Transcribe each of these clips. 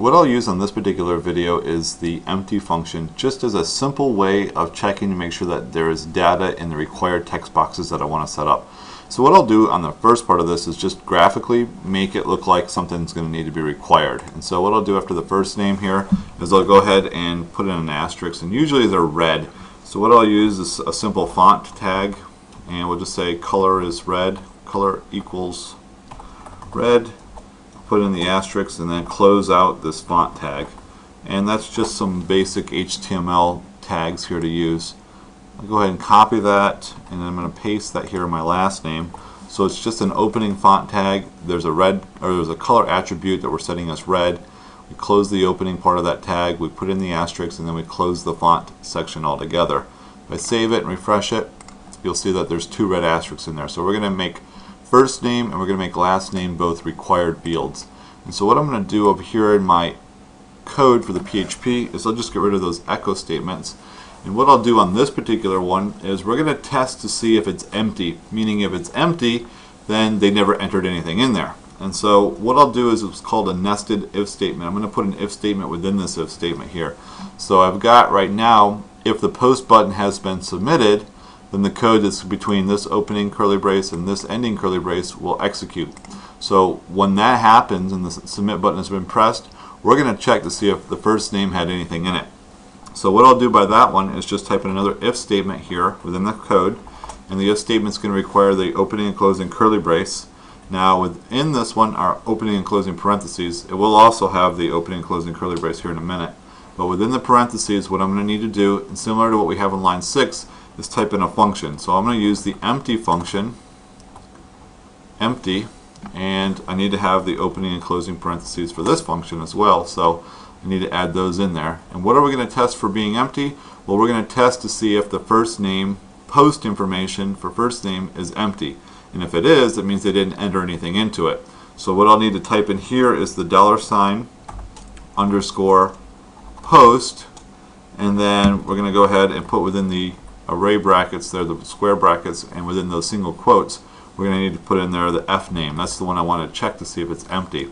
what I'll use on this particular video is the empty function, just as a simple way of checking to make sure that there is data in the required text boxes that I want to set up. So what I'll do on the first part of this is just graphically make it look like something's going to need to be required. And so what I'll do after the first name here is I'll go ahead and put in an asterisk, and usually they're red. So what I'll use is a simple font tag, and we'll just say color is red, color equals red, put in the asterisk, and then close out this font tag. And that's just some basic HTML tags here to use. I'll go ahead and copy that, and then I'm going to paste that here in my last name. So it's just an opening font tag. There's a color attribute that we're setting as red. We close the opening part of that tag, we put in the asterisk, and then we close the font section altogether. If I save it and refresh it, you'll see that there's two red asterisks in there. So we're going to make first name and we're going to make last name both required fields. And so what I'm going to do over here in my code for the PHP is I'll just get rid of those echo statements. And what I'll do on this particular one is we're going to test to see if it's empty, meaning if it's empty, then they never entered anything in there. And so what I'll do is it's called a nested if statement. I'm going to put an if statement within this if statement here. So I've got right now, if the post button has been submitted, then the code that's between this opening curly brace and this ending curly brace will execute. So when that happens and the submit button has been pressed, we're going to check to see if the first name had anything in it. So what I'll do by that one is just type in another if statement here within the code, and the if statement is going to require the opening and closing curly brace. Now within this one, our opening and closing parentheses, it will also have the opening and closing curly brace here in a minute. But within the parentheses, what I'm going to need to do, and similar to what we have on line 6, is type in a function. So I'm going to use the empty function, empty, and I need to have the opening and closing parentheses for this function as well. So I need to add those in there. And what are we going to test for being empty? Well, we're going to test to see if the first name post information for first name is empty. And if it is, it means they didn't enter anything into it. So what I'll need to type in here is the $_ underscore post, and then we're going to go ahead and put within the array brackets there, the square brackets, and within those single quotes, we're going to need to put in there the F name. That's the one I want to check to see if it's empty.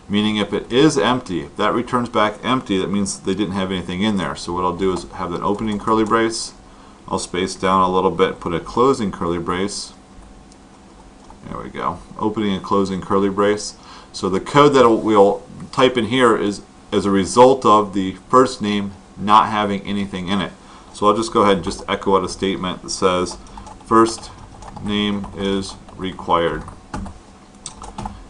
Meaning if it is empty, if that returns back empty, that means they didn't have anything in there. So what I'll do is have an opening curly brace, I'll space down a little bit, put a closing curly brace. There we go. Opening and closing curly brace. So the code that we'll type in here is as a result of the first name not having anything in it. So I'll just go ahead and just echo out a statement that says first name is required.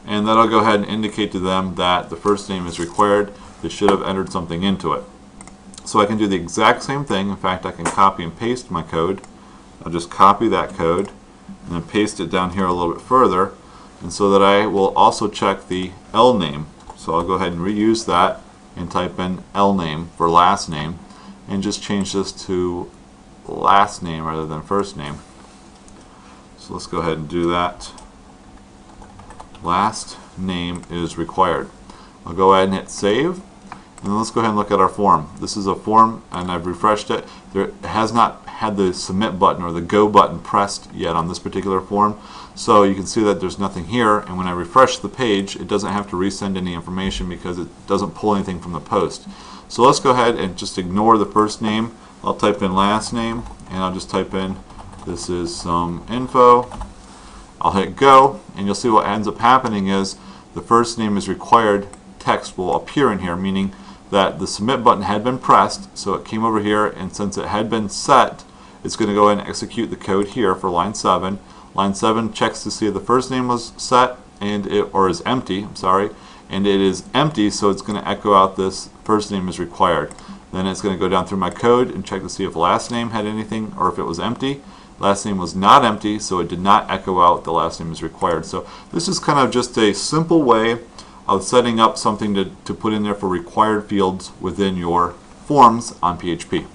And that'll go ahead and indicate to them that the first name is required. They should have entered something into it. So I can do the exact same thing. In fact, I can copy and paste my code. I'll just copy that code and then paste it down here a little bit further, and so that I will also check the L name. So I'll go ahead and reuse that and type in L name for last name, and just change this to last name rather than first name. So let's go ahead and do that. Last name is required. I'll go ahead and hit save, and then let's go ahead and look at our form. This is a form, and I've refreshed it. It has not had the submit button or the go button pressed yet on this particular form, so you can see that there's nothing here, and when I refresh the page, it doesn't have to resend any information because it doesn't pull anything from the post. So let's go ahead and just ignore the first name. I'll type in last name, and I'll just type in this is some info. I'll hit go, and you'll see what ends up happening is the first name is required text will appear in here, meaning that the submit button had been pressed, so it came over here, and since it had been set, it's going to go ahead and execute the code here for line 7. Line 7 checks to see if the first name was set or is empty, I'm sorry, and it is empty, so it's going to echo out this first name is required. Then it's going to go down through my code and check to see if last name had anything or if it was empty. Last name was not empty, so it did not echo out the last name is required. So this is kind of just a simple way of setting up something to put in there for required fields within your forms on PHP.